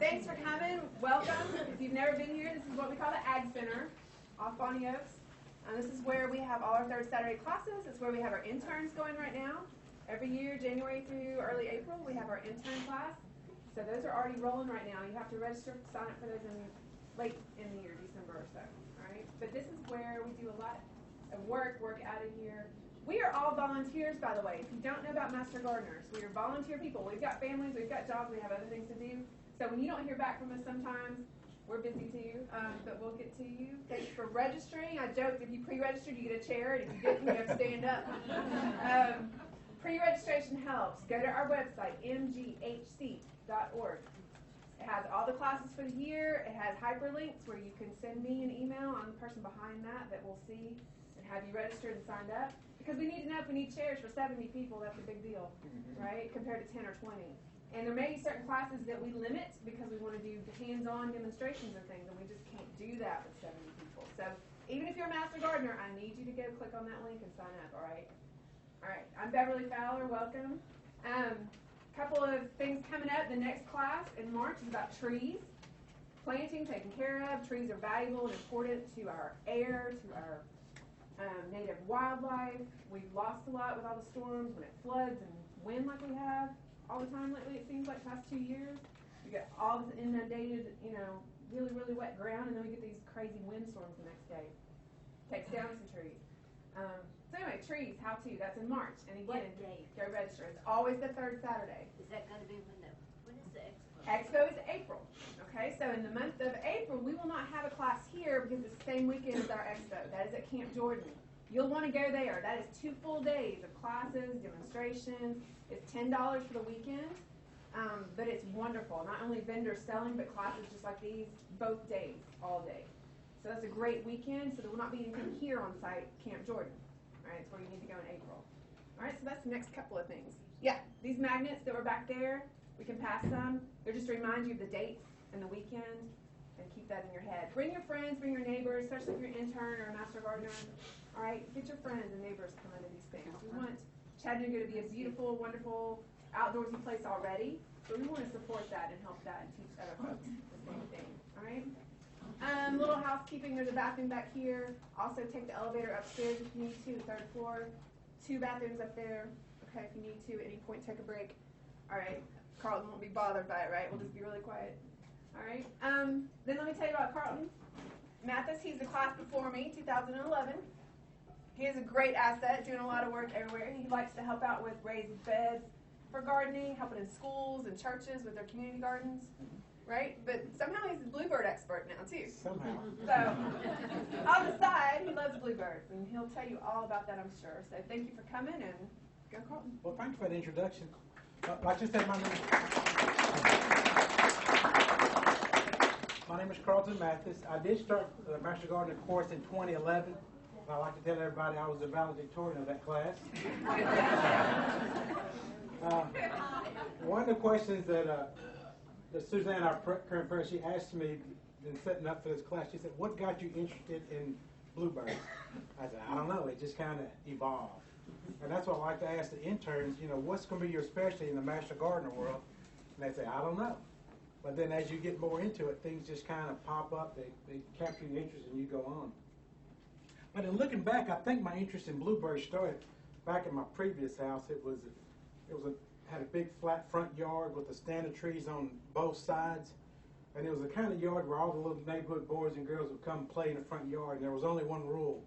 Thanks for coming. Welcome. If you've never been here, this is what we call the Ag Center off Bonnie Oaks. And this is where we have all our third Saturday classes. It's where we have our interns going right now. Every year, January through early April, we have our intern class. So those are already rolling right now. You have to register, sign up for those late in the year, December or so. All right. But this is where we do a lot of work out of here. We are all volunteers, by the way. If you don't know about Master Gardeners, we are volunteer people. We've got families, we've got jobs, we have other things to do. So when you don't hear back from us sometimes, we're busy too, but we'll get to you. Thanks for registering. I joked, if you pre-registered, you get a chair, and if you didn't, you have to stand up. Pre-registration helps. Go to our website, mghc.org. It has all the classes for the year. It has hyperlinks where you can send me an email. I'm the person behind that will see and have you registered and signed up. Because we need to know if we need chairs for 70 people, that's a big deal, right, compared to 10 or 20. And there may be certain classes that we limit because we want to do hands-on demonstrations and things, and we just can't do that with 70 people. So even if you're a Master Gardener, I need you to go click on that link and sign up, all right? All right, I'm Beverly Fowler, welcome. Couple of things coming up. The next class in March is about trees. Planting, taken care of. Trees are valuable and important to our air, to our native wildlife. We've lost a lot with all the storms when it floods and wind like we have all the time lately, it seems like the past 2 years. We get all this inundated, really, really wet ground, and then we get these crazy windstorms the next day. Takes down some trees. So anyway, trees, how to, that's in March. And again, go register. It's always the third Saturday. Is that going to be when is the expo? Expo is April. Okay, so in the month of April, we will not have a class here because it's the same weekend as our expo. That is at Camp Jordan. You'll want to go there. That is 2 full days of classes, demonstrations. It's $10 for the weekend, but it's wonderful. Not only vendors selling, but classes just like these, both days, all day. So that's a great weekend. So there will not be anything here on site, Camp Jordan. All right, it's where you need to go in April. All right, so that's the next couple of things. Yeah, these magnets that were back there, we can pass them. They're just to remind you of the dates and the weekend, and keep that in your head. Bring your friends, bring your neighbors, especially if you're an intern or a Master Gardener. All right, get your friends and neighbors coming to these things. We want Chattanooga to be a beautiful, wonderful, outdoorsy place already, but we want to support that and help that and teach other folks the same thing. All right? Little housekeeping, there's a bathroom back here. Also take the elevator upstairs if you need to, the 3rd floor. 2 bathrooms up there, okay, if you need to. At any point, take a break. All right, Carlton won't be bothered by it, right? We'll just be really quiet. All right, then let me tell you about Carlton Mathis. He's the class before me, 2011. He is a great asset, doing a lot of work everywhere. He likes to help out with raised beds for gardening, helping in schools and churches with their community gardens. Right? But somehow he's a Bluebird expert now, too. Somehow. So, on the side, he loves Bluebirds, and he'll tell you all about that, I'm sure. So, thank you for coming, and go Carlton. Well, thanks for that introduction. Like I said, my name is Carlton Mathis. I did start the Master Gardener course in 2011. I like to tell everybody I was a valedictorian of that class. One of the questions that Suzanne, our current parent, she asked me in setting up for this class, she said, what got you interested in Bluebirds? I said, I don't know, it just kind of evolved. And that's what I like to ask the interns, what's going to be your specialty in the Master Gardener world? And they say, I don't know. But then as you get more into it, things just kind of pop up, they capture your interest and you go on. But in looking back, I think my interest in Bluebirds started back at my previous house. It had a big flat front yard with a stand of trees on both sides. And it was the kind of yard where all the little neighborhood boys and girls would come play in the front yard. And there was only one rule.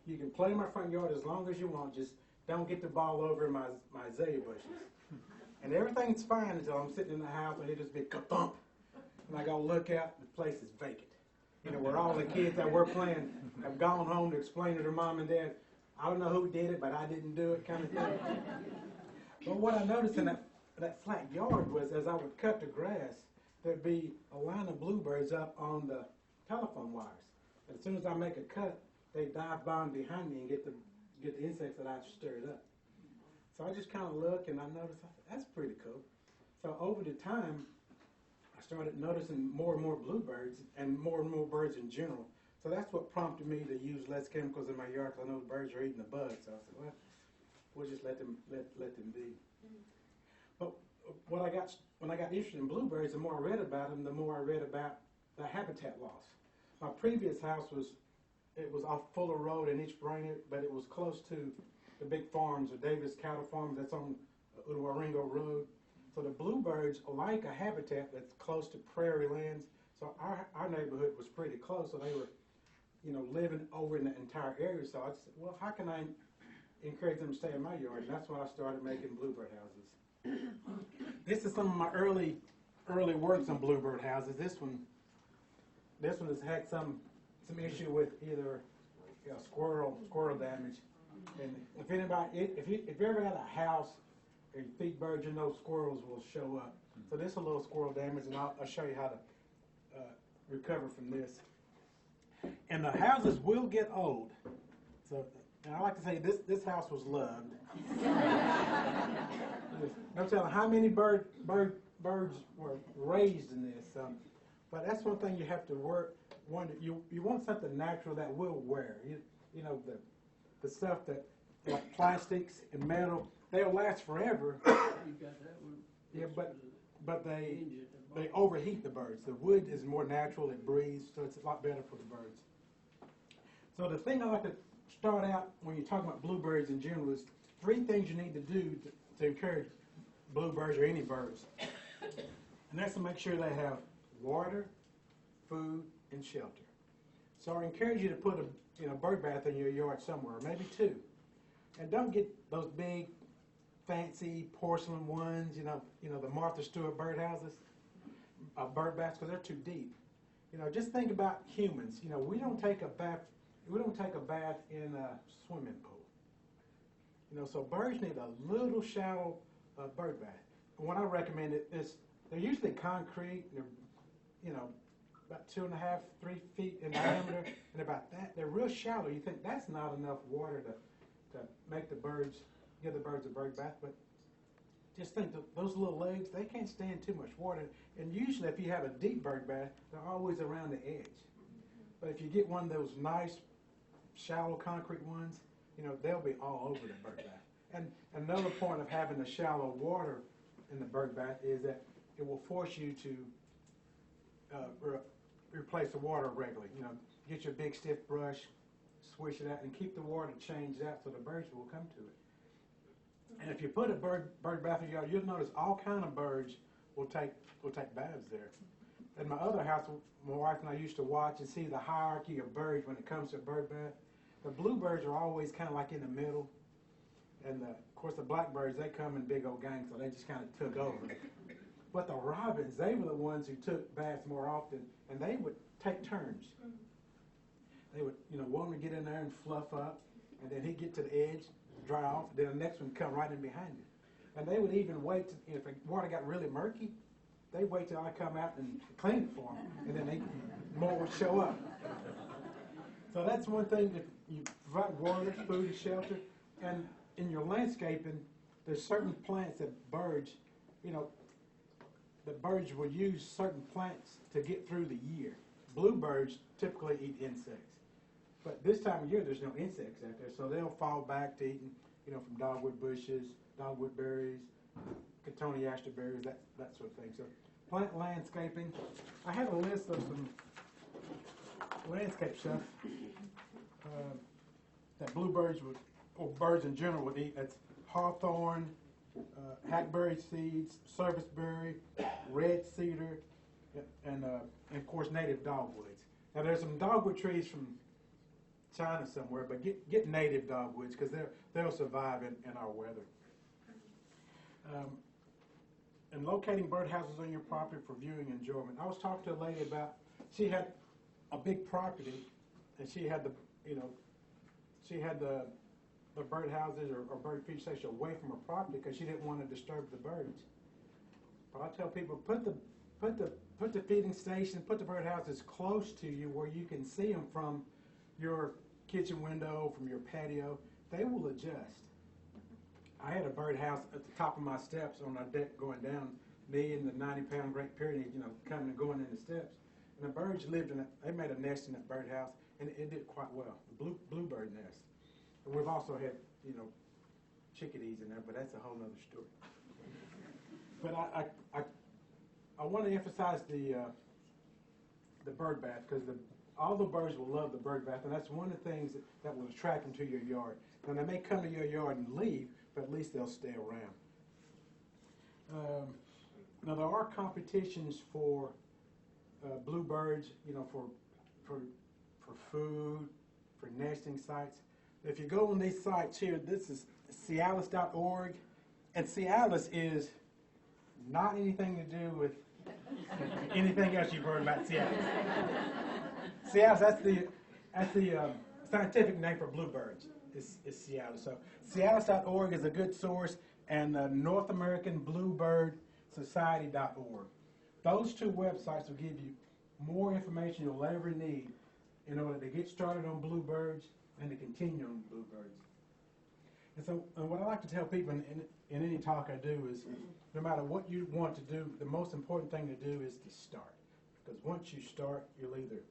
You can play in my front yard as long as you want, just don't get the ball over in my azalea bushes. And everything's fine until I'm sitting in the house and it just be ka-thump. And I go look out, the place is vacant. Where all the kids that were playing have gone home to explain to their mom and dad, I don't know who did it, but I didn't do it, kind of thing. But what I noticed in that flat yard was as I would cut the grass, there'd be a line of bluebirds up on the telephone wires. And as soon as I make a cut, they dive by behind me and get the insects that I stirred up. So I just kind of look and I noticed, that's pretty cool. So over the time, I started noticing more and more bluebirds and more birds in general. So that's what prompted me to use less chemicals in my yard because I know the birds are eating the bugs. So I said, well, we'll just let them be. But when I got interested in bluebirds, the more I read about them, the more I read about the habitat loss. My previous house was off Fuller Road in East Brainerd, but it was close to the big farms, the Davis Cattle Farms that's on Uwaringo Road. So the bluebirds like a habitat that's close to prairie lands. So our neighborhood was pretty close, so they were, living over in the entire area. So I said, well, how can I encourage them to stay in my yard? And that's when I started making bluebird houses. This is some of my early works on bluebird houses. This one has had some issue with either squirrel damage. And if you ever had a house and you feed birds, squirrels will show up. So this is a little squirrel damage, and I'll show you how to recover from this. And the houses will get old. So, and I like to say this house was loved. No telling how many birds were raised in this. But that's one thing you have to wonder. You want something natural that will wear. The stuff that, like plastics and metal, they'll last forever. Yeah, but they overheat the birds. The wood is more natural, it breathes, so it's a lot better for the birds. So the thing I like to start out when you're talking about bluebirds in general is 3 things you need to do to encourage bluebirds or any birds. And that's to make sure they have water, food, and shelter. So I encourage you to put a bird bath in your yard somewhere, maybe 2. And don't get those big, fancy porcelain ones, the Martha Stewart birdhouses, bird baths, because they're too deep. Just think about humans. We don't take a bath in a swimming pool. So birds need a little shallow bird bath. And what I recommend is they're usually concrete. They're about 2.5, 3 feet in diameter, and about that. They're real shallow. You think that's not enough water to make give the birds a bird bath, but just think those little legs, they can't stand too much water. And usually if you have a deep bird bath, they're always around the edge. But if you get one of those nice, shallow concrete ones, they'll be all over the bird bath. And another point of having the shallow water in the bird bath is that it will force you to replace the water regularly. Get your big stiff brush, swish it out, and keep the water changed out so the birds will come to it. And if you put a bird bath in your yard, you'll notice all kind of birds will take baths there. In my other house, my wife and I used to watch and see the hierarchy of birds when it comes to a bird bath. The bluebirds are always kind of like in the middle, and of course the blackbirds, they come in big old gangs, so they just kind of took over. But the robins, they were the ones who took baths more often, and they would take turns. They would, one would get in there and fluff up, and then he'd get to the edge, dry off, then the next one would come right in behind him. And they would even wait, if the water got really murky, they'd wait till I come out and clean it for them, and then more would show up. So that's one thing, that you provide water, food, and shelter. And in your landscaping, there's certain plants that birds, the birds will use certain plants to get through the year. Bluebirds typically eat insects. But this time of year, there's no insects out there, so they'll fall back to eating, from dogwood bushes, dogwood berries, cotoneaster berries, that sort of thing. So plant landscaping. I have a list of some landscape stuff that bluebirds or birds in general would eat. That's hawthorn, hackberry seeds, serviceberry, red cedar, and of course native dogwoods. Now there's some dogwood trees from China somewhere, but get native dogwoods because they'll survive in our weather. And locating birdhouses on your property for viewing enjoyment. I was talking to a lady about, she had a big property, and she had the birdhouses or bird feed station away from her property because she didn't want to disturb the birds. But I tell people, put the feeding station, put the birdhouses close to you where you can see them from your kitchen window, from your patio. They will adjust. I had a birdhouse at the top of my steps on our deck going down, me and the 90-pound Great Pyrenees, coming and going in the steps. And the birds lived in it. They made a nest in that birdhouse, and it did quite well. The bluebird nest. And we've also had, chickadees in there, but that's a whole other story. But I want to emphasize the bird bath, because all the birds will love the bird bath, and that's one of the things that will attract them to your yard. And they may come to your yard and leave, but at least they'll stay around. Now there are competitions for bluebirds, for food, for nesting sites. If you go on these sites here, this is Cialis.org, and Cialis is not anything to do with anything else you've heard about Cialis. Cialis, that's the scientific name for bluebirds, is Cialis. So Cialis.org is a good source, and North American Bluebird Society.org. Those two websites will give you more information you'll ever need in order to get started on bluebirds and to continue on bluebirds. And so what I like to tell people in any talk I do is, no matter what you want to do, the most important thing to do is to start. Because once you start, you'll either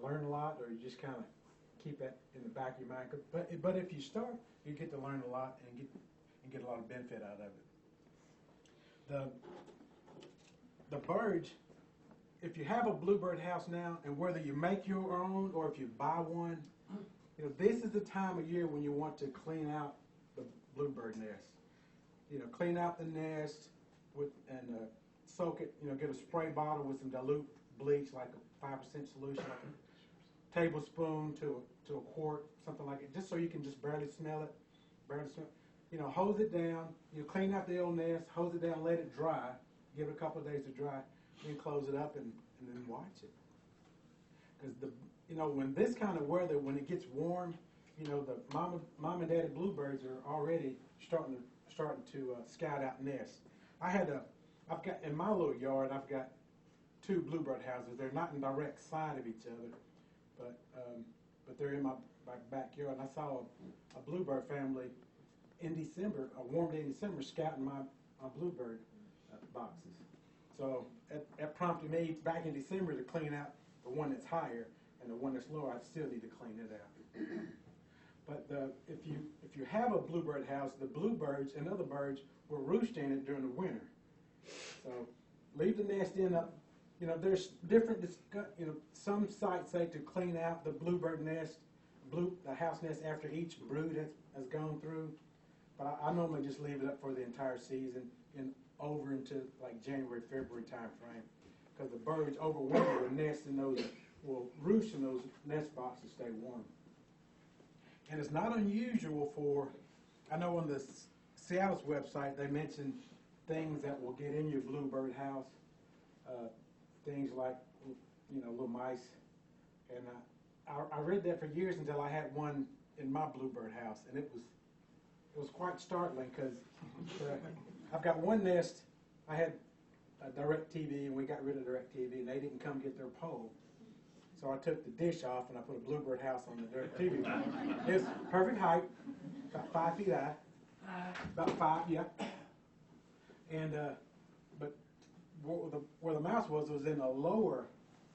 learn a lot or you just kind of keep that in the back of your mind. But if you start, you get to learn a lot and get a lot of benefit out of it. The birds, if you have a bluebird house now, and whether you make your own or if you buy one, this is the time of year when you want to clean out the bluebird nest. Clean out the nest and soak it. Get a spray bottle with some dilute bleach, like a 5% solution, like a tablespoon to a quart, something like it, just so you can just barely smell it. Hose it down. Clean out the old nest, hose it down, let it dry. Give it a couple of days to dry, then close it up and then watch it. Because when this kind of weather, when it gets warm, the mom and daddy bluebirds are already starting to scout out nests. I've got in my little yard, I've got 2 bluebird houses. They're not in direct sight of each other, but they're in my backyard. And I saw a bluebird family in December, a warm day in December, scouting my bluebird boxes. So that prompted me back in December to clean out the one that's higher, and the one that's lower, I still need to clean it out. But if you have a bluebird house, the bluebirds and other birds will roost in it during the winter. So leave the nest in up. There's different. Some sites say to clean out the bluebird nest, the house nest after each brood has gone through. But I normally just leave it up for the entire season and over into like January, February time frame, because the birds overwinter the nest in those, will roost in those nest boxes, stay warm. And it's not unusual I know on the Cialis website they mention things that will get in your bluebird house, things like little mice, and I read that for years until I had one in my bluebird house, and it was quite startling, because I've got one nest. I had a DirecTV, and we got rid of DirecTV, and they didn't come get their pole. So I took the dish off, and I put a bluebird house on the DirecTV. It's perfect height, about 5 feet high, about 5, yeah. And but where the mouse was in a lower.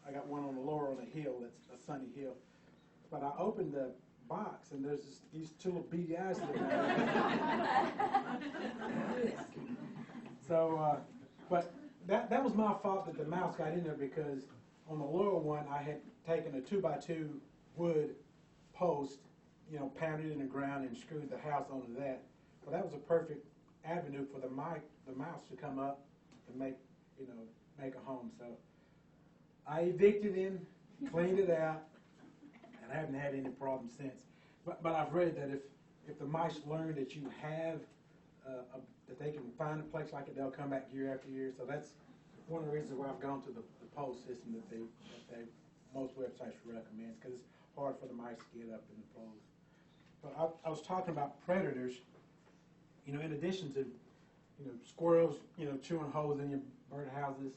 I got one on the lower on the hill. That's a sunny hill. But I opened the box, and there's these 2 little beady eyes there. So, but that was my fault that the mouse got in there, because on the lower one I had taken a 2x2 wood post, pounded it in the ground and screwed the house onto that. Well, that was a perfect avenue for the mouse to come up and make a home. So I evicted him, cleaned it out, and I haven't had any problems since. But I've read that if the mice learn that you have that they can find a place like it, they'll come back year after year. So that's one of the reasons why I've gone to the post system that most websites recommend, because it's hard for the mice to get up in the poles. But I was talking about predators. In addition to squirrels, chewing holes in your bird houses.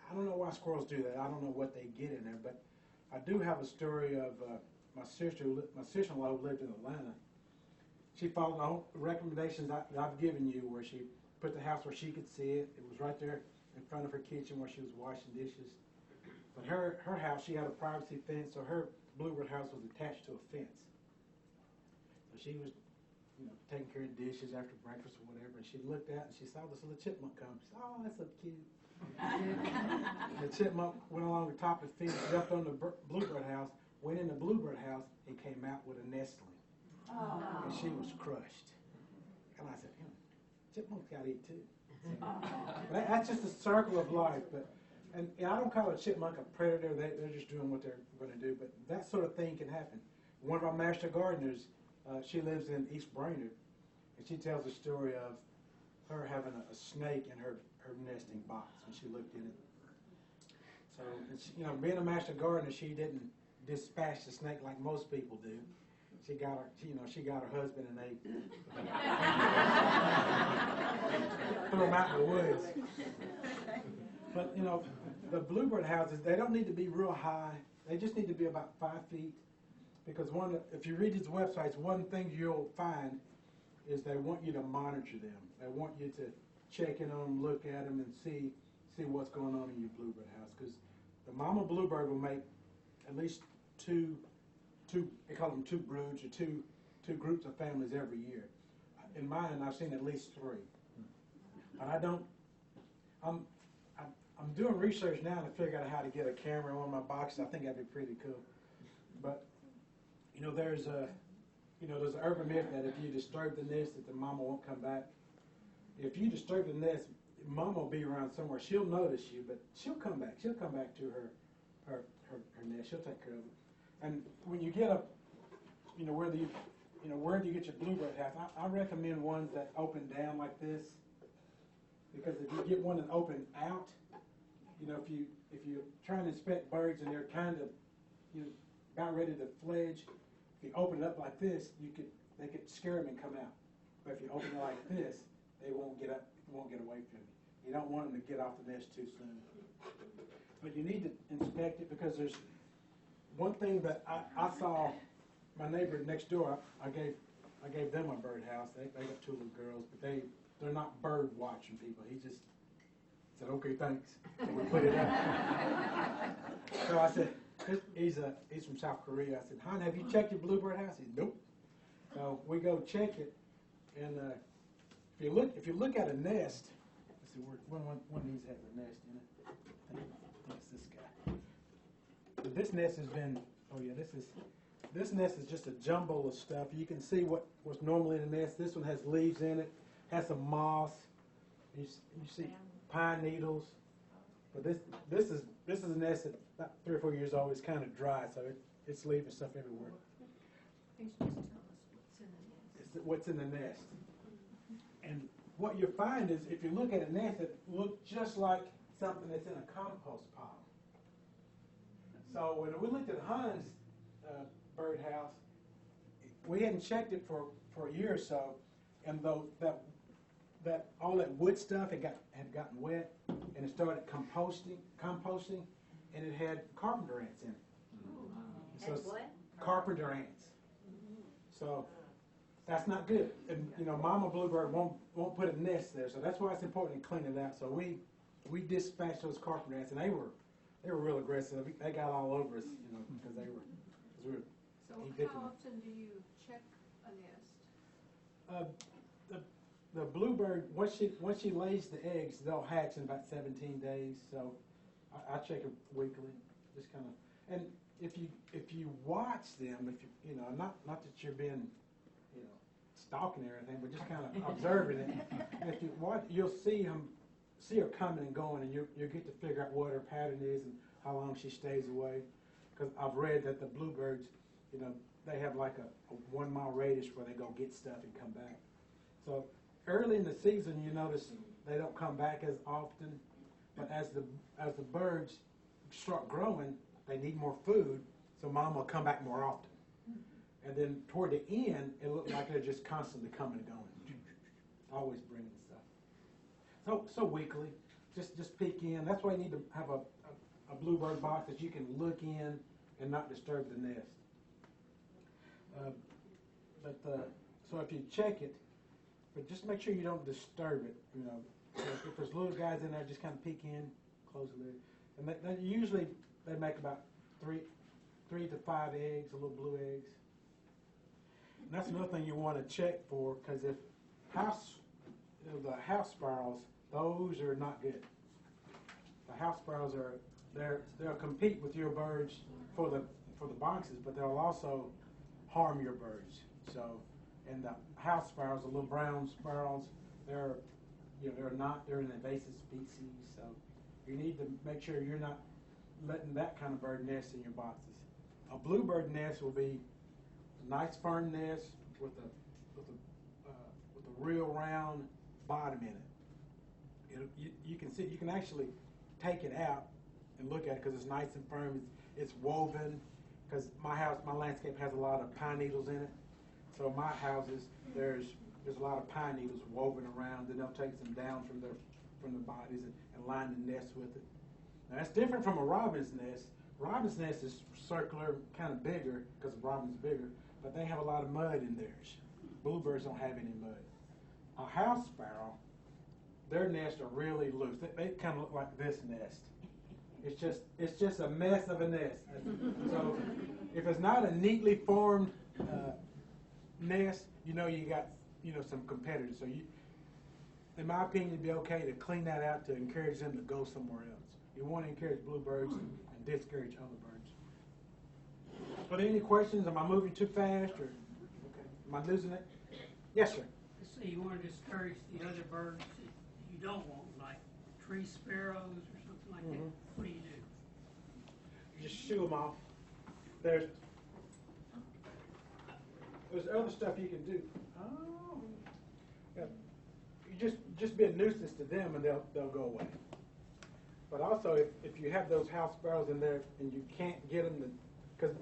I don't know why squirrels do that. I don't know what they get in there, but I do have a story of my sister-in-law who lived in Atlanta. She followed all the recommendations that I've given you, where she put the house where she could see it. It was right there in front of her kitchen where she was washing dishes. But her house, she had a privacy fence, so her bluebird house was attached to a fence. So she was taking care of dishes after breakfast or whatever, and she looked out and she saw this little chipmunk come. She said, "Oh, that's so cute." The chipmunk went along the top of the fence, jumped on the bluebird house, went in the bluebird house, and came out with a nestling. Oh. And she was crushed. And I said, chipmunks got to eat too. That's just a circle of life. And I don't call a chipmunk a predator. They're just doing what they're going to do. But that sort of thing can happen. One of our master gardeners, she lives in East Brainerd, and she tells a story of her having a snake in her nesting box when she looked in it. So, and she, being a master gardener, she didn't dispatch the snake like most people do. She got her husband, and they threw him out in the woods. But the bluebird houses, they don't need to be real high. They just need to be about 5 feet. Because if you read these websites, one thing you'll find is they want you to monitor them. They want you to check in on them, look at them, and see what's going on in your bluebird house. Because the mama bluebird will make at least two, they call them two broods or two groups of families every year. In mine, I've seen at least 3. But I'm doing research now to figure out how to get a camera on my boxes. I think that'd be pretty cool. But there's an urban myth that if you disturb the nest, that the mama won't come back. If you disturb the nest, mama will be around somewhere. She'll notice you, but she'll come back. She'll come back to her nest. She'll take care of it. And when you get where do you get your bluebird house? I recommend ones that open down like this, because if you get one that open out, if you're trying to inspect birds and they're kind of about ready to fledge, if you open it up like this, they could scare them and come out. But if you open it like this, they won't get up, won't get away from you. You don't want them to get off the nest too soon. But you need to inspect it, because there's one thing that I saw. My neighbor next door, I gave them a bird house. They got 2 little girls, but they're not bird watching people. He just said, "Okay, thanks." And we put it up. So I said, he's from South Korea. I said, "Hon, have you checked your bluebird house?" He said, "Nope." So we go check it, and if you look at a nest, let's see, one of these has a nest in it. I think it's this guy. But this nest has been, this nest is just a jumble of stuff. You can see what's normally in the nest. This one has leaves in it, has some moss. You see pine needles. But this is a nest that's about 3 or 4 years old. It's kind of dry, so it's leaving stuff everywhere. Please just tell us It's what's in the nest. And what you find is, if you look at a nest, it looks just like something that's in a compost pile. So when we looked at Hans' bird house, we hadn't checked it for a year or so, and though that all that wood stuff had gotten wet, and it started composting, and it had carpenter ants in it. So it's what? Carpenter ants. So that's not good. And Mama Bluebird won't put a nest there, so that's why it's important to clean it out. So we dispatched those carpenter ants, and they were real aggressive. They got all over us, because we were. So how often do you check a nest? The bluebird, once she lays the eggs, they'll hatch in about 17 days. So I check it weekly, just kind of. And if you watch them, not that you're being, stalking or anything, but just kind of observing it. And if you watch, you'll see her coming and going, and you'll get to figure out what her pattern is and how long she stays away. Because I've read that the bluebirds, they have like a 1 mile radius where they go get stuff and come back. So early in the season, you notice they don't come back as often, but as the birds start growing, they need more food, so mom will come back more often. And then toward the end, it looks like they're just constantly coming and going, always bringing stuff. So weekly, just peek in. That's why you need to have a bluebird box that you can look in and not disturb the nest. So if you check it, but just make sure you don't disturb it. If there's little guys in there, just kind of peek in, close the lid. And usually they make about 3 to 5 eggs, little blue eggs. And that's another thing you want to check for, because if the house sparrows, those are not good. The house sparrows they'll compete with your birds for the boxes, but they'll also harm your birds. So, and the house sparrows, the little brown sparrows, they're an invasive species. So, you need to make sure you're not letting that kind of bird nest in your boxes. A bluebird nest will be a nice firm nest with a real round bottom in it. You can see, you can actually take it out and look at it because it's nice and firm. It's woven, because my landscape has a lot of pine needles in it. So my houses, there's a lot of pine needles woven around. Then they'll take some down from the bodies and line the nest with it. Now that's different from a robin's nest. Robin's nest is circular, kind of bigger because the robin's bigger, but they have a lot of mud in theirs. Bluebirds don't have any mud. A house sparrow, their nests are really loose. They kind of look like this nest. It's just a mess of a nest. So if it's not a neatly formed nest, you got some competitors. So in my opinion, it'd be okay to clean that out to encourage them to go somewhere else. You want to encourage bluebirds and discourage other birds. Are there any questions? Am I moving too fast, or am I losing it? Yes, sir. So you want to discourage the other birds that you don't want, like tree sparrows or something like that? What do? You just shoo them off. There's other stuff you can do. Oh, yeah. You just be a nuisance to them, and they'll go away. But also, if you have those house sparrows in there and you can't get them to, because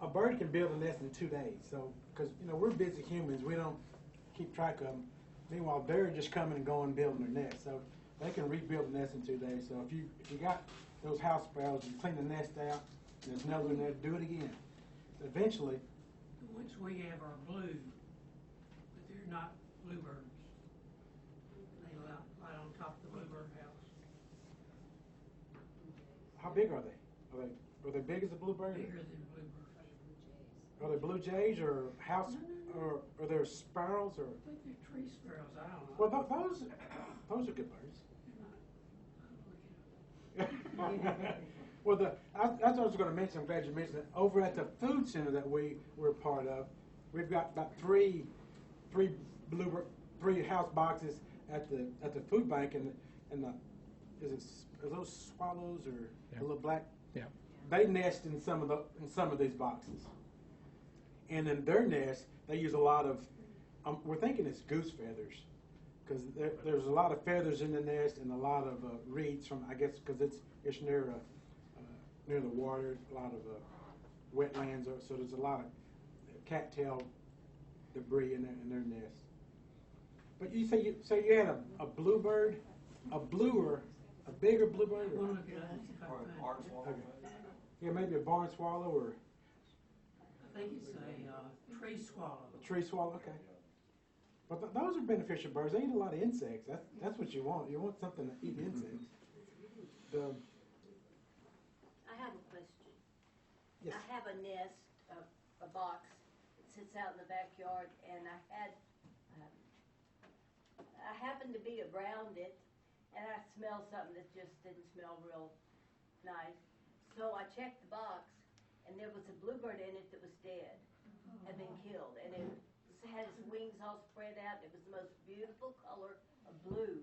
a bird can build a nest in 2 days. So, because we're busy humans, we don't keep track of them. Meanwhile, they're just coming and going, building their nest. So they can rebuild the nest in 2 days. So if you got those house sparrows, you clean the nest out, and there's no in there, do it again. So eventually, The ones we have are blue, but they're not bluebirds. They lie right on top of the bluebird house. how big are they? Are they big as a bluebird? Bigger than bluebirds. Are they blue jays or house, or are there sparrows or? I think they're tree sparrows. I don't know. Well, those are good birds. Well, that's what I was going to mention. I'm glad you mentioned it. Over at the food center that we're part of, we've got about three house boxes at the food bank, and are those swallows or the little black? Yeah. They nest in some of these boxes, and in their nest they use a lot of. We're thinking it's goose feathers, because there's a lot of feathers in the nest and a lot of reeds from, I guess, because it's near the water, a lot of wetlands, so there's a lot of cattail debris in their nest. But you say you had a bluebird, a bigger bluebird, We'll look it up. See if I can find it. okay. Yeah, maybe a barn swallow or I think it's a tree swallow. a tree swallow. Okay. But those are beneficial birds. They eat a lot of insects. That's what you want. You want something to eat insects. I have a question. Yes. I have a nest, a box that sits out in the backyard, and I happened to be around it, and I smelled something that just didn't smell real nice. So I checked the box, and there was a bluebird in it that was dead, had been killed, and it had its wings all spread out. It was the most beautiful color of blue,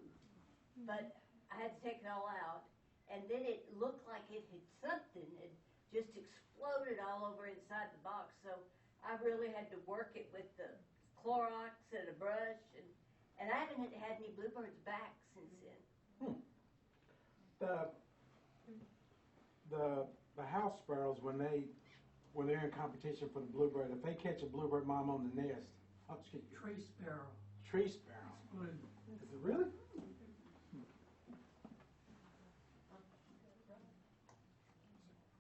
but I had to take it all out, and then it looked like it had something had just exploded all over inside the box. So I really had to work it with the Clorox and a brush, and I haven't had any bluebirds back since then. The house sparrows, when they're in competition for the bluebird, if they catch a bluebird mom on the nest, excuse me, Tree sparrow. tree sparrow. It's blue. Is it really?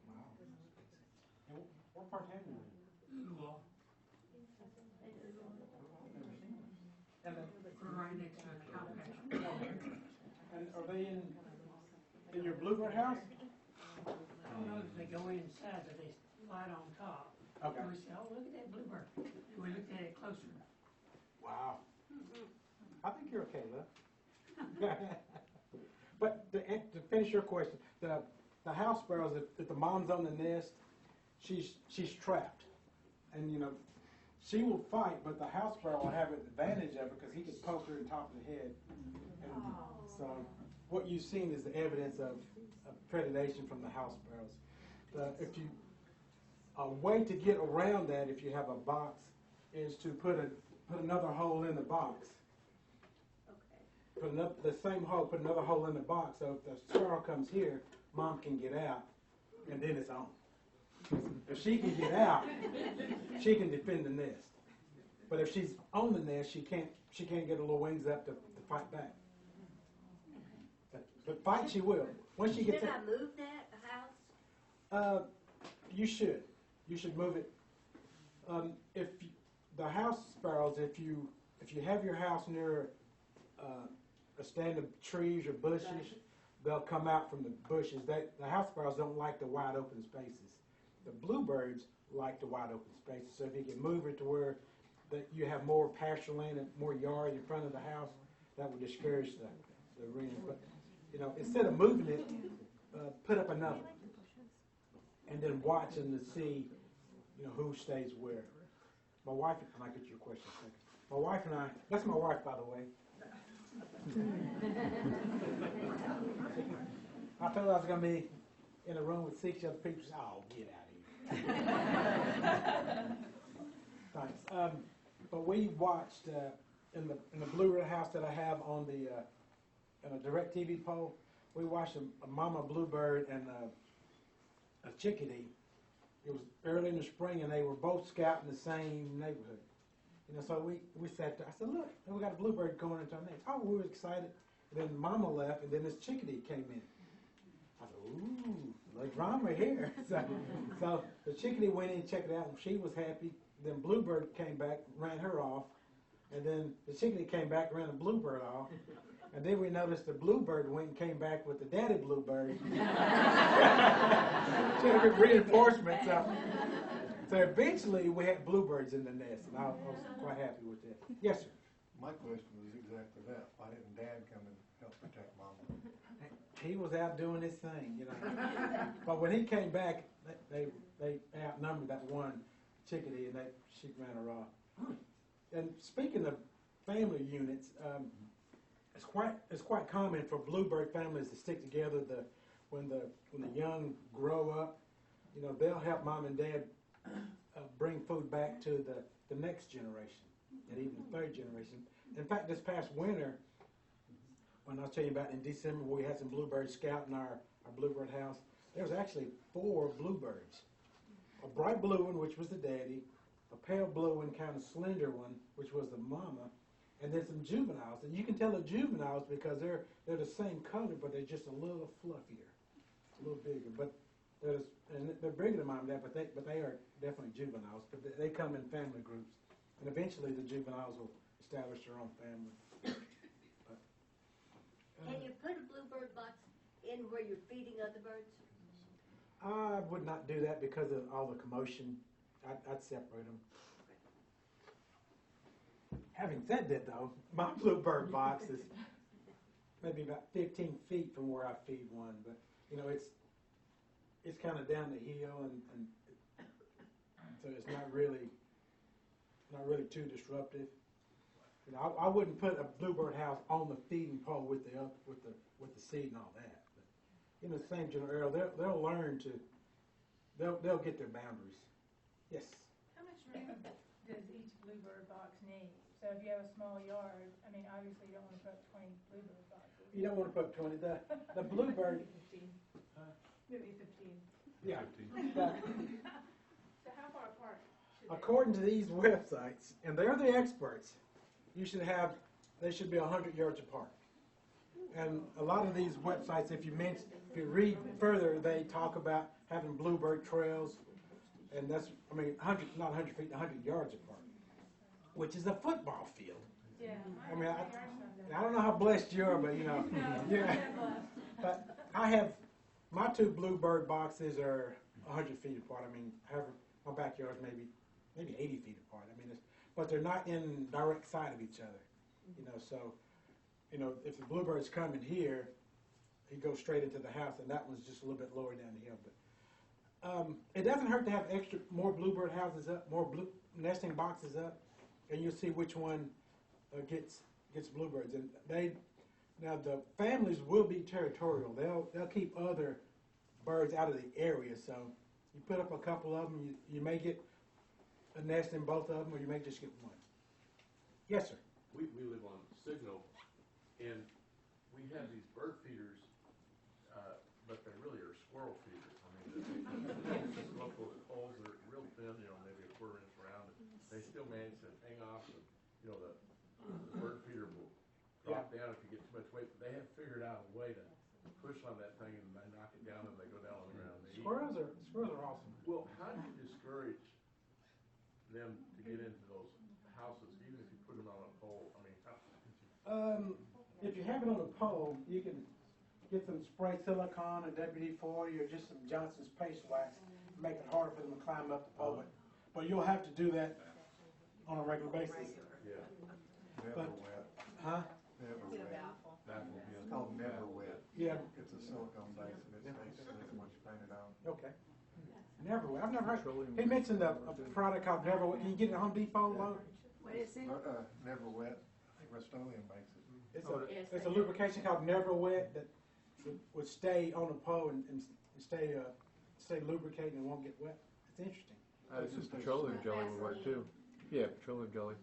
Wow. And what part have you in? Well, And we're right next to a cow pasture. and are they in your bluebird house? I don't know if they go inside, but they flat on top. Okay. And we said, oh, look at that bluebird. And we looked at it closer. Wow. I think you're okay, love. But to finish your question, the house sparrows, if the mom's on the nest, she's trapped, and you know she will fight, but the house sparrow will have an advantage of it because he can poke her in the top of the head. And so what you've seen is the evidence of predation from the house sparrows. A way to get around that, if you have a box, is to put another hole in the box. Okay. The same hole, put another hole in the box, so if the sparrow comes here, mom can get out, and then it's on. If she can get out, she can defend the nest. But if she's on the nest, she can't get her little wings up to fight back. But fight she will. Once she gets Should out, I move that house? you should move it. The house sparrows, if you have your house near a stand of trees or bushes, they'll come out from the bushes. The house sparrows don't like the wide open spaces. The bluebirds like the wide open spaces. So if you can move it to where that you have more pasture land and more yard in front of the house, that would discourage the wren. But you know, instead of moving it, put up another, and then watching to see, you know, who stays where. My wife, and I get your question in a second. My wife and I, that's my wife, by the way. I told her I was going to be in a room with 6 other people. She said, oh, get out of here. Thanks. But we watched in the Bluebird house that I have on the in a direct TV pole. We watched a mama bluebird and a chickadee. It was early in the spring, and they were both scouting the same neighborhood. You know, so we sat there. I said, look, we got a bluebird going into our nest. Oh, we were excited. And then mama left, and then this chickadee came in. I said, ooh, a little drama here. So the chickadee went in and checked it out, and she was happy. Then bluebird came back, ran her off. And then the chickadee came back, ran the bluebird off. And then we noticed the bluebird went and came back with the daddy bluebird. She had a good reinforcement. So eventually we had bluebirds in the nest, and I was quite happy with that. Yes, sir. My question was exactly that. Why didn't Dad come and help protect Mama? He was out doing his thing, you know. But when he came back, they outnumbered that one chickadee, and she ran her off. And speaking of family units, it's quite common for bluebird families to stick together. When the young grow up, you know, they'll help mom and dad bring food back to the next generation and even the third generation. In fact, this past winter, when I was telling you about in December, we had some bluebirds scouting our bluebird house. There was actually 4 bluebirds. A bright blue one, which was the daddy, a pale blue one, kind of slender one, which was the mama, and then some juveniles. And you can tell the juveniles because they're the same color, but they're just a little fluffier, a little bigger. But they're bigger than mom and dad, but they are definitely juveniles. But they come in family groups, and eventually the juveniles will establish their own family. But, Can you put a bluebird box in where you're feeding other birds? I would not do that because of all the commotion. I'd separate them. Having said that, though, my bluebird box is maybe about 15 feet from where I feed one, but you know it's kind of down the hill, and so it's not really too disruptive. You know, I wouldn't put a bluebird house on the feeding pole with the seed and all that. But in the same general area, they'll learn to they'll get their boundaries. Yes. How much room does each bluebird box need? So if you have a small yard, I mean, obviously you don't want to put 20 bluebird boxes. You don't want to put 20. The bluebird. 15. Maybe 15. Yeah. So how far apart should According to these websites, and they're the experts, they should be 100 yards apart. And a lot of these websites, if you read further, they talk about having bluebird trails, and that's, I mean, not 100 feet, 100 yards apart, which is a football field. Yeah. I mean, I don't know how blessed you are, but you know, yeah. But I have, my 2 bluebird boxes are 100 feet apart. I mean, however, my backyard's maybe 80 feet apart. I mean, but they're not in direct sight of each other, you know. So, you know, if the bluebird's coming here, he goes straight into the house, and that one's just a little bit lower down the hill. But it doesn't hurt to have more bluebird houses up, more nesting boxes up, and you'll see which one gets bluebirds. And now the families will be territorial. They'll keep other birds out of the area. So you put up a couple of them, you may get a nest in both of them, or you may just get one. Yes, sir. We live on Signal, and we have these bird feeders, but they really are squirrel feeders. I mean, they're local holes that are real thin, you know, maybe a quarter inch around. They still manage to hang off, and you know, the bird feeder will drop down if you get too much weight. But they have figured out a way to push on that thing, and they knock it down, and they go down on the ground. Squirrels are awesome. Well, how do you discourage them to get into those houses, even if you put them on a pole? I mean, If you have it on a pole, you can get some spray silicone or WD-40 or just some Johnson's paste wax, make it harder for them to climb up the pole. But you'll have to do that on a regular basis. yeah. Never wet. Huh? Never wet. Baffle me. It's called never wet. Yeah. It's a silicone base and it stays slick once you paint it on. Okay. Never. I've never heard. He mentioned a product called Never. Can you get it at Home Depot? Low? What is it? Never wet. Rust-Oleum makes it. It's a lubrication called Never Wet that would stay on the pole and stay lubricated and won't get wet. It's interesting. It's just Petroleum jelly will work too. Yeah, petroleum jelly.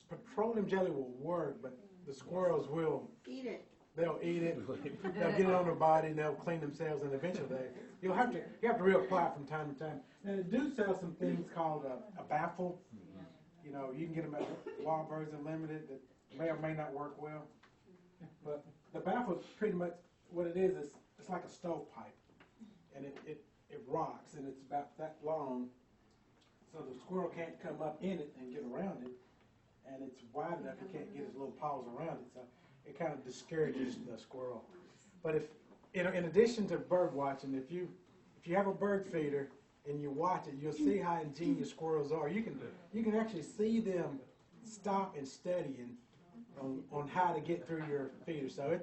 Petroleum jelly will work, but the squirrels will Eat it. They'll eat it. They'll get it on their body, and they'll clean themselves, and eventually you have to reapply from time to time. Now they do sell some things called a baffle. You know, you can get them at Bluebirds Unlimited that may or may not work well. But the baffle is pretty much what it is. It's like a stovepipe, and it rocks, and it's about that long, so the squirrel can't come up in it and get around it, and it's wide enough he can't get his little paws around it. So it kind of discourages the squirrel. But if in addition to bird watching, if you have a bird feeder and you watch it, you'll see how ingenious squirrels are. You can actually see them stop and studying on how to get through your feeder. So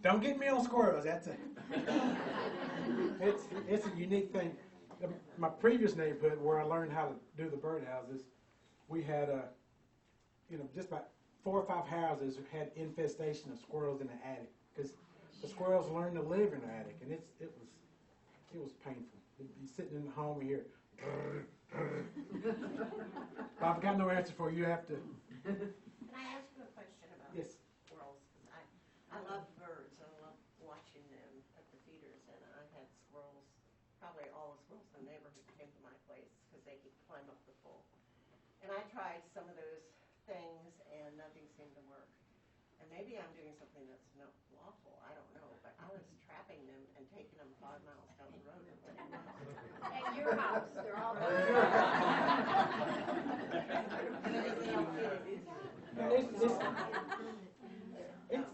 don't get me on squirrels. It's a unique thing. My previous neighborhood where I learned how to do the birdhouses, we had just about 4 or 5 houses had infestation of squirrels in the attic because the squirrels learned to live in the attic, and it was painful. You'd be sitting in the home and hear. I've got no answer for you. You have to. Can I ask you a question about Yes. squirrels? Because I love birds. I love watching them at the feeders, and I've had squirrels, probably all the squirrels in the neighborhood came to my place because they could climb up the pole. And I tried some of those things, and nothing seemed to work. And maybe I'm doing something that's not lawful, I don't know, but I was trapping them and taking them 5 miles down the road and putting them out. At your house, they're all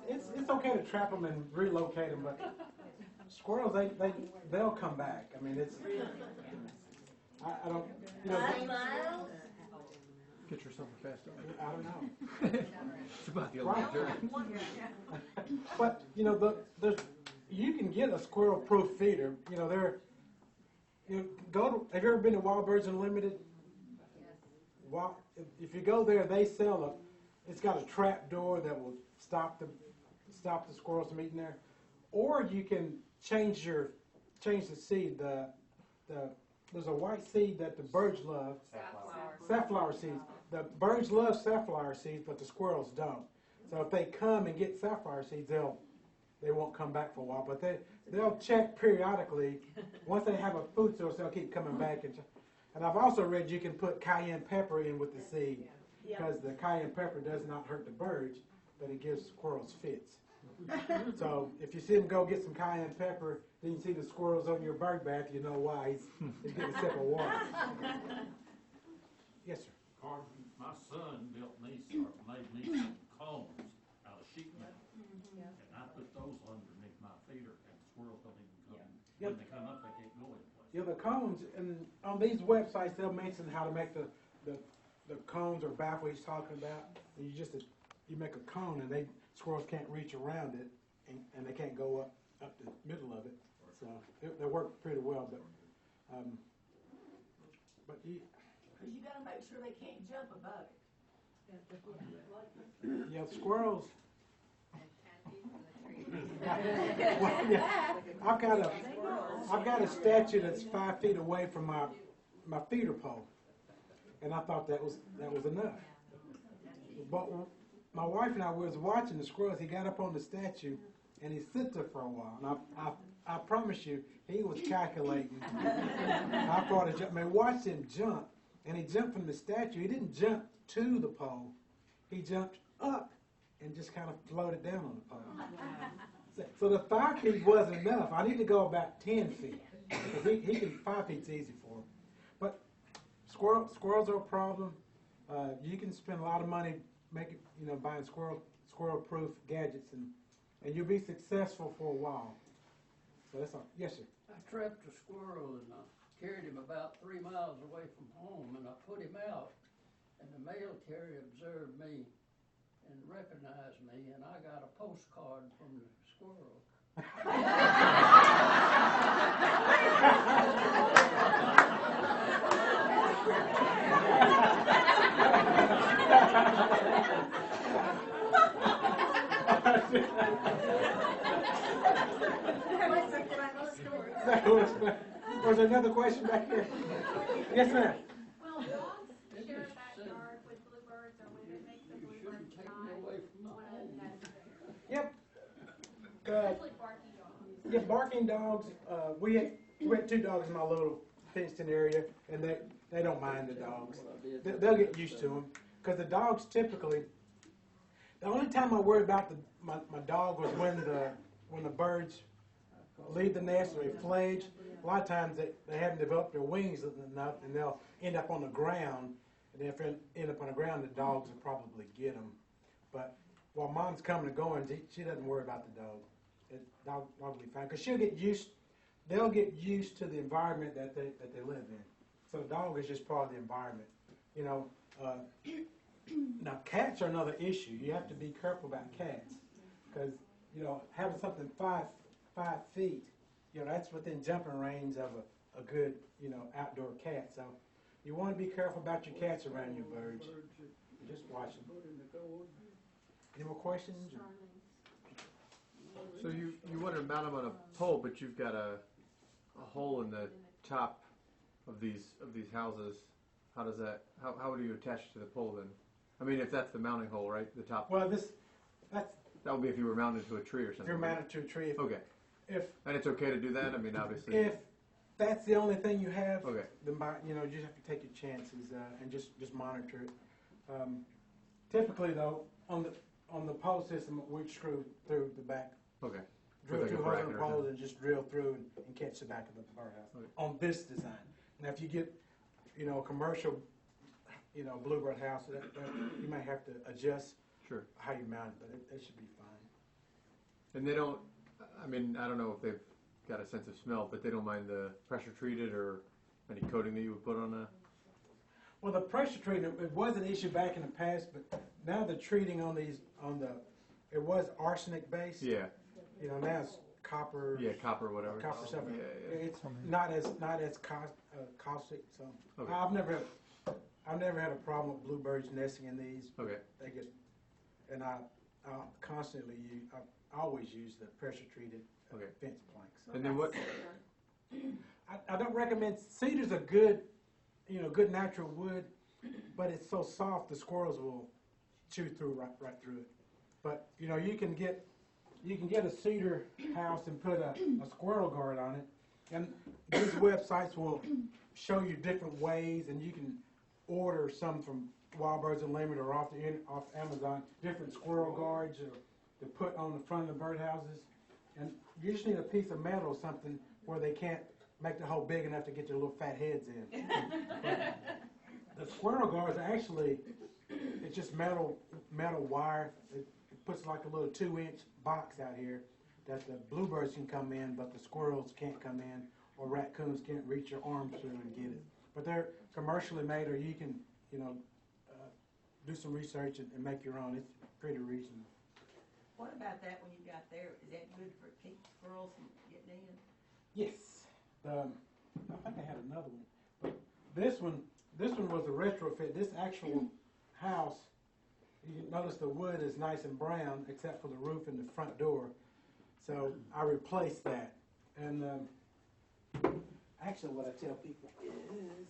It's okay to trap them and relocate them, but squirrels they'll come back. I mean I don't 5 miles? Get yourself a fast dog. I don't know. It's about the only journey. But you can get a squirrel-proof feeder. Have you ever been to Wild Birds Unlimited? If you go there, they sell it's got a trap door that will stop the squirrels from eating there, or you can change the seed. There's a white seed that the birds love. Safflower seeds. The birds love safflower seeds, but the squirrels don't. So if they come and get safflower seeds, they won't come back for a while. But they'll check periodically. Once they have a food source, they'll keep coming back. And I've also read you can put cayenne pepper in with the seed because the cayenne pepper does not hurt the birds, but it gives squirrels fits. So if you see them go get some cayenne pepper, then you see the squirrels on your bird bath, you know why. He's getting a sip of water. Yes, sir. Carter, my son made me some combs out of sheet metal, and I put those underneath my feeder, and the squirrels don't even come. When they come up, they can't go anyplace. Yeah, the cones, and on these websites, they'll mention how to make the cones or baffle he's talking about. And you make a cone, and squirrels can't reach around it, and they can't go up the middle of it. So they work pretty well, but you. Because you gotta make sure they can't jump above it. Yeah, squirrels. Well, yeah, I've got a statue that's 5 feet away from my feeder pole, and I thought that was enough. But my wife and I was watching the squirrels. He got up on the statue and he sit there for a while. And I promise you, he was calculating. I thought I mean, watch him jump, and he jumped from the statue. He didn't jump to the pole. He jumped up and just kind of floated down on the pole. So the 5 feet wasn't enough. I need to go about 10 feet. Because he can, 5 feet's easy for him. But squirrels are a problem. You can spend a lot of money buying squirrel-proof gadgets, and you'll be successful for a while. So that's all. Yes, sir. I trapped a squirrel and I carried him about 3 miles away from home, and I put him out, and the mail carrier observed me and recognized me, and I got a postcard from the squirrel. Was there another question back there? Yes, ma'am. Will dogs share a backyard with bluebirds, or would it make the bluebirds Take not me away from my want home. to nest there? Yep. Especially barky dogs. Yeah, barking dogs. We had 2 dogs in my little fenced-in area, and they don't mind the dogs. They'll get used to them, because the dogs typically. The only time I worry about my dog was when the birds leave the nest or they fledge. A lot of times they haven't developed their wings enough, and they'll end up on the ground. And if they end up on the ground, the dogs will probably get them. But while mom's coming and going, she doesn't worry about the dog. Dog will be fine, because they'll get used to the environment that they live in. So the dog is just part of the environment. Now cats are another issue. You have to be careful about cats, because having something 5 feet, that's within jumping range of a good outdoor cat. So you want to be careful about your cats around your birds. Just watch them. Any more questions? So you want to mount them on a pole, but you've got a hole in the top of these houses. How does that? How do you attach it to the pole then? I mean, if that's the mounting hole, right? The top. Well, that would be if you were mounted to a tree or something. If you're mounted to a tree. Okay. And it's okay to do that. I mean, obviously. If that's the only thing you have, okay, then you just have to take your chances and just monitor it. Typically, though, on the pole system, we screw through the back. Okay. Drill through holes in the poles and just drill through and catch the back of the birdhouse. Okay. On this design. Now, if you get a commercial Bluebird house, you might have to adjust how you mount it, but it should be fine. And they don't, I mean, I don't know if they've got a sense of smell, but they don't mind the pressure treated or any coating that you would put on a... Well, the pressure treating, it was an issue back in the past, but now the treating it was arsenic based. Yeah. Now it's copper. Yeah, copper, whatever. Copper stuff. Yeah. It's not as caustic. So okay. I've never had a problem with bluebirds nesting in these. Okay. And I constantly I always use the pressure treated fence planks. And then what? I don't recommend cedar's a good natural wood, but it's so soft the squirrels will chew through right through it. But you can get a cedar house and put a squirrel guard on it, and these websites will show you different ways, and you can order some from Wild Birds Unlimited or off Amazon, different squirrel guards to put on the front of the birdhouses. And you just need a piece of metal or something where they can't make the hole big enough to get their little fat heads in. The squirrel guards are actually, it's just metal wire. It puts like a little 2-inch box out here that the bluebirds can come in, but the squirrels can't come in, or raccoons can't reach your arms through and get it. But they're commercially made, or you can, do some research and make your own. It's pretty reasonable. What about that when you got there? Is that good for keep squirrels from getting in? Yes. I think I had another one. But this one was a retrofit. This actual house, you notice the wood is nice and brown except for the roof and the front door. So I replaced that. And actually what I tell people is